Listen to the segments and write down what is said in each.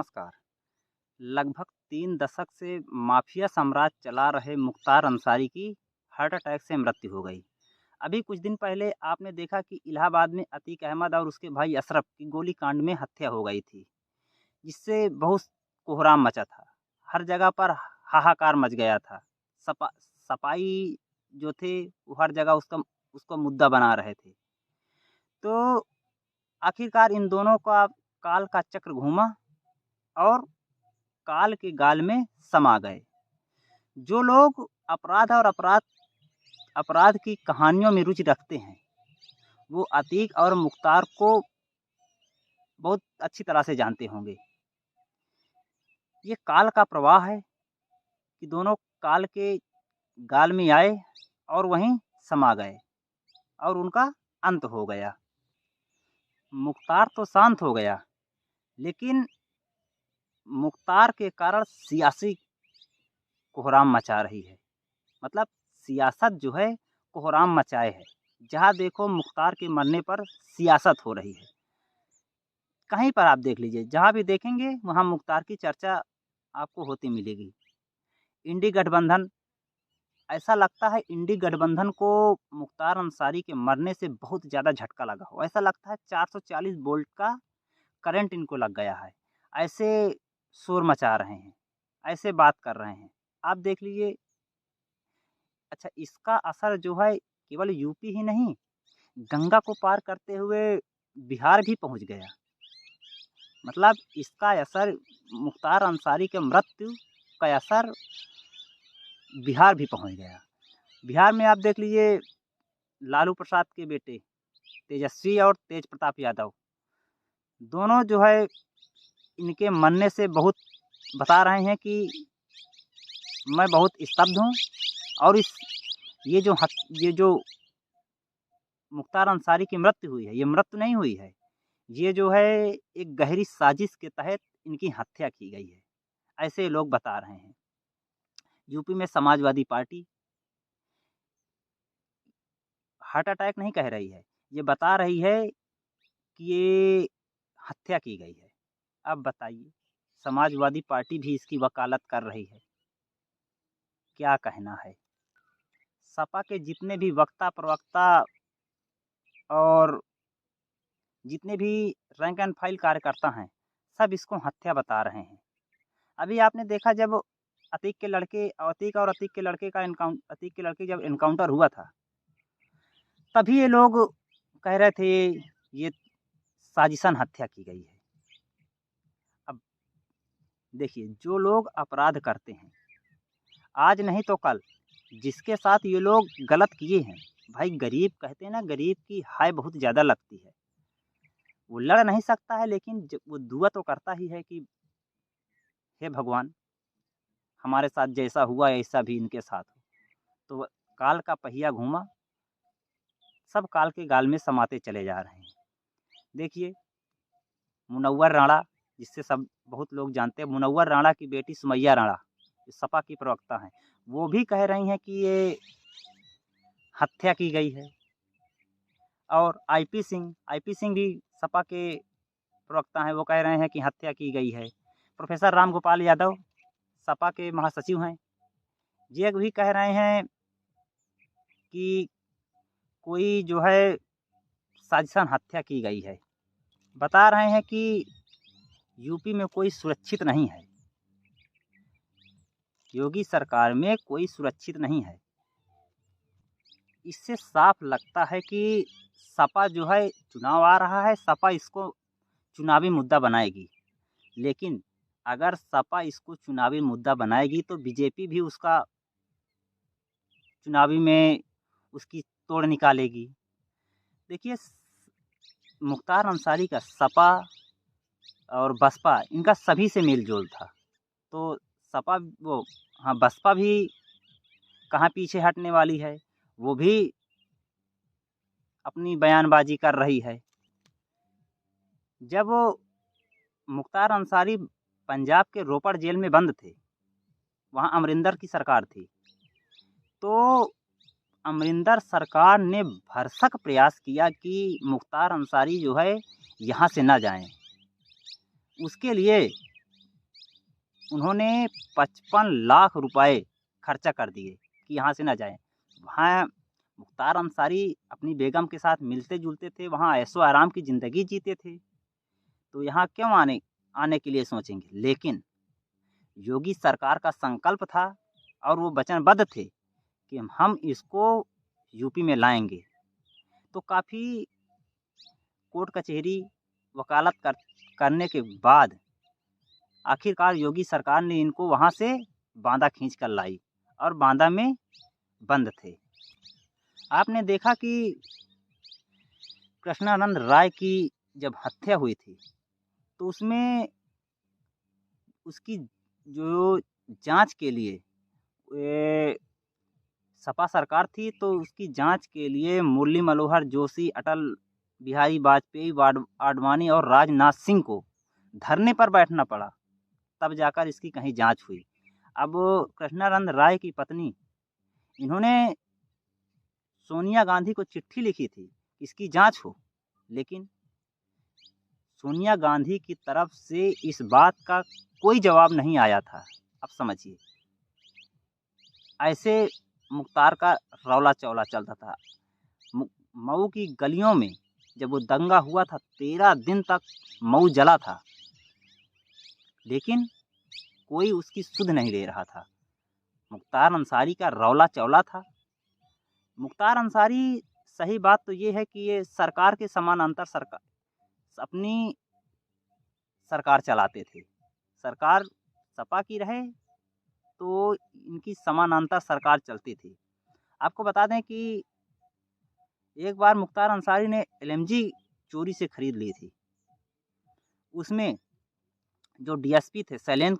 नमस्कार। लगभग 3 दशक से माफिया साम्राज्य चला रहे मुख्तार अंसारी की हार्ट अटैक से मृत्यु हो गई। अभी कुछ दिन पहले आपने देखा कि इलाहाबाद में अतीक अहमद और उसके भाई अशरफ की गोलीकांड में हत्या हो गई थी, जिससे बहुत कोहराम मचा था। हर जगह पर हाहाकार मच गया था। सपाई जो थे वो हर जगह उसको मुद्दा बना रहे थे। तो आखिरकार इन दोनों का काल का चक्र घूमा और काल के गाल में समा गए। जो लोग अपराध और अपराध की कहानियों में रुचि रखते हैं, वो अतीक और मुख्तार को बहुत अच्छी तरह से जानते होंगे। ये काल का प्रवाह है कि दोनों काल के गाल में आए और वहीं समा गए और उनका अंत हो गया। मुख्तार तो शांत हो गया, लेकिन मुख्तार के कारण सियासी कोहराम मचा रही है। मतलब सियासत जो है कोहराम मचाए है। जहाँ देखो मुख्तार के मरने पर सियासत हो रही है। कहीं पर आप देख लीजिए, जहाँ भी देखेंगे वहाँ मुख्तार की चर्चा आपको होती मिलेगी। इंडी गठबंधन, ऐसा लगता है इंडी गठबंधन को मुख्तार अंसारी के मरने से बहुत ज़्यादा झटका लगा हो। ऐसा लगता है 440 वोल्ट का करंट इनको लग गया है। ऐसे शोर मचा रहे हैं, ऐसे बात कर रहे हैं। आप देख लीजिए। अच्छा, इसका असर जो है केवल यूपी ही नहीं, गंगा को पार करते हुए बिहार भी पहुंच गया। मतलब इसका असर, मुख्तार अंसारी के मृत्यु का असर बिहार भी पहुंच गया। बिहार में आप देख लीजिए, लालू प्रसाद के बेटे तेजस्वी और तेज प्रताप यादव दोनों जो है इनके मरने से बहुत बता रहे हैं कि मैं बहुत स्तब्ध हूँ। और ये जो मुख्तार अंसारी की मृत्यु हुई है, ये मृत्यु नहीं हुई है, ये जो है एक गहरी साजिश के तहत इनकी हत्या की गई है, ऐसे लोग बता रहे हैं। यूपी में समाजवादी पार्टी हार्ट अटैक नहीं कह रही है, ये बता रही है कि ये हत्या की गई है। अब बताइए, समाजवादी पार्टी भी इसकी वकालत कर रही है। क्या कहना है? सपा के जितने भी वक्ता प्रवक्ता और जितने भी रैंक एंड फाइल कार्यकर्ता हैं, सब इसको हत्या बता रहे हैं। अभी आपने देखा, जब अतीक के लड़के का जब एनकाउंटर हुआ था, तभी ये लोग कह रहे थे ये साजिशन हत्या की गई है। अब देखिए, जो लोग अपराध करते हैं, आज नहीं तो कल जिसके साथ ये लोग गलत किए हैं, भाई गरीब कहते हैं ना, गरीब की हाय बहुत ज़्यादा लगती है। वो लड़ नहीं सकता है, लेकिन वो दुआ तो करता ही है कि हे भगवान, हमारे साथ जैसा हुआ ऐसा भी इनके साथ हो। तो काल का पहिया घूमा, सब काल के गाल में समाते चले जा रहे हैं। देखिए, मुनव्वर राणा, जिससे सब बहुत लोग जानते हैं, मुनव्वर राणा की बेटी सुमैया राणा, जो सपा की प्रवक्ता हैं, वो भी कह रही हैं कि ये हत्या की गई है। और आईपी सिंह भी सपा के प्रवक्ता हैं, वो कह रहे हैं कि हत्या की गई है। प्रोफेसर राम गोपाल यादव सपा के महासचिव हैं, ये भी कह रहे हैं कि कोई जो है साजिशन हत्या की गई है। बता रहे हैं कि यूपी में कोई सुरक्षित नहीं है, योगी सरकार में कोई सुरक्षित नहीं है। इससे साफ लगता है कि सपा जो है, चुनाव आ रहा है, सपा इसको चुनावी मुद्दा बनाएगी। लेकिन अगर सपा इसको चुनावी मुद्दा बनाएगी तो बीजेपी भी उसका चुनावी में उसकी तोड़ निकालेगी। देखिए, मुख्तार अंसारी का सपा और बसपा, इनका सभी से मेल जोल था। तो सपा वो हाँ, बसपा भी कहाँ पीछे हटने वाली है, वो भी अपनी बयानबाजी कर रही है। जब वो मुख्तार अंसारी पंजाब के रोपड़ जेल में बंद थे, वहाँ अमरिंदर की सरकार थी, तो अमरिंदर सरकार ने भरसक प्रयास किया कि मुख्तार अंसारी जो है यहाँ से ना जाएं। उसके लिए उन्होंने 55 लाख रुपए खर्चा कर दिए कि यहाँ से ना जाएँ। वहाँ मुख्तार अंसारी अपनी बेगम के साथ मिलते-जुलते थे, वहाँ ऐशो-आराम की ज़िंदगी जीते थे, तो यहाँ क्यों आने आने के लिए सोचेंगे? लेकिन योगी सरकार का संकल्प था और वो वचनबद्ध थे कि हम इसको यूपी में लाएँगे। तो काफ़ी कोर्ट कचहरी वकालत करने के बाद आखिरकार योगी सरकार ने इनको वहाँ से बांदा खींच कर लाई और बांदा में बंद थे। आपने देखा कि कृष्णानंद राय की जब हत्या हुई थी, तो उसमें उसकी जो जाँच के लिए सपा सरकार थी, तो उसकी जाँच के लिए मुरली मनोहर जोशी, अटल बिहारी वाजपेयी, आडवाणी और राजनाथ सिंह को धरने पर बैठना पड़ा, तब जाकर इसकी कहीं जाँच हुई। अब कृष्णानंद राय की पत्नी, इन्होंने सोनिया गांधी को चिट्ठी लिखी थी, इसकी जाँच हो, लेकिन सोनिया गांधी की तरफ से इस बात का कोई जवाब नहीं आया था। अब समझिए, ऐसे मुख्तार का रौला-चौला चलता था। मऊ की गलियों में जब वो दंगा हुआ था, 13 दिन तक मऊ जला था, लेकिन कोई उसकी सुध नहीं ले रहा था। मुख्तार अंसारी का रौला-चौला था। मुख्तार अंसारी, सही बात तो ये है कि ये सरकार के समानांतर अपनी सरकार चलाते थे। सरकार सपा की रहे तो इनकी समानांतर सरकार चलती थी। आपको बता दें कि एक बार मुख्तार अंसारी ने एलएमजी चोरी से खरीद ली थी। उसमें जो डीएसपी थे शैलेंद्र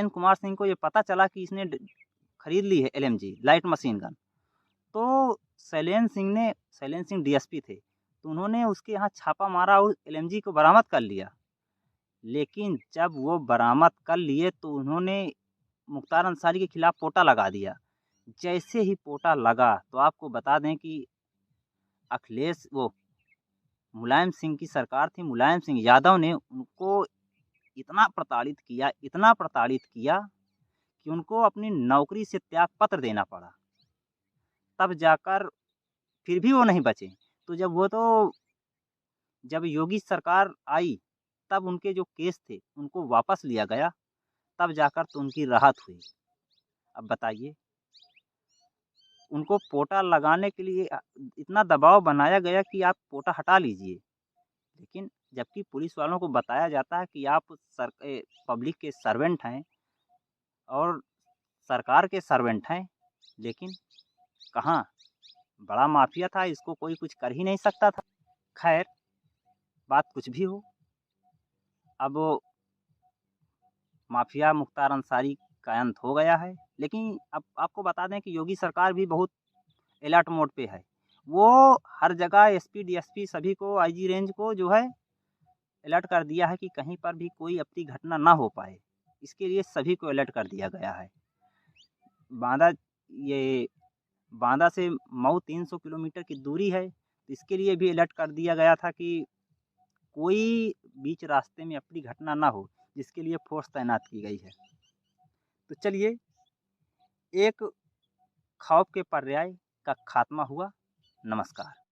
कुमार सिंह को ये पता चला कि इसने खरीद ली है एलएमजी लाइट मशीन गन। तो शैलेंद्र सिंह डीएसपी थे, तो उन्होंने उसके यहाँ छापा मारा और एलएमजी को बरामद कर लिया। लेकिन जब वो बरामद कर लिए तो उन्होंने मुख्तार अंसारी के खिलाफ पोटा लगा दिया। जैसे ही पोटा लगा तो आपको बता दें कि मुलायम सिंह की सरकार थी, मुलायम सिंह यादव ने उनको इतना प्रताड़ित किया कि उनको अपनी नौकरी से त्यागपत्र देना पड़ा। तब जाकर फिर भी वो नहीं बचे। तो जब योगी सरकार आई, तब उनके जो केस थे उनको वापस लिया गया, तब जाकर तो उनकी राहत हुई। अब बताइए, उनको पोटा लगाने के लिए इतना दबाव बनाया गया कि आप पोटा हटा लीजिए, लेकिन जबकि पुलिस वालों को बताया जाता है कि आप पब्लिक के सर्वेंट हैं और सरकार के सर्वेंट हैं, लेकिन कहाँ, बड़ा माफिया था, इसको कोई कुछ कर ही नहीं सकता था। खैर, बात कुछ भी हो, अब माफिया मुख्तार अंसारी का अंत हो गया है। लेकिन अब आपको बता दें कि योगी सरकार भी बहुत अलर्ट मोड पे है। वो हर जगह एसपी, डीएसपी सभी को, आईजी रेंज को जो है अलर्ट कर दिया है कि कहीं पर भी कोई अप्रिय घटना ना हो पाए। इसके लिए सभी को अलर्ट कर दिया गया है। बांदा ये बांदा से मऊ 300 किलोमीटर की दूरी है, तो इसके लिए भी अलर्ट कर दिया गया था कि कोई बीच रास्ते में अप्रिय घटना ना हो, जिसके लिए फोर्स तैनात की गई है। तो चलिए, एक खौफ के पर्याय का खात्मा हुआ। नमस्कार।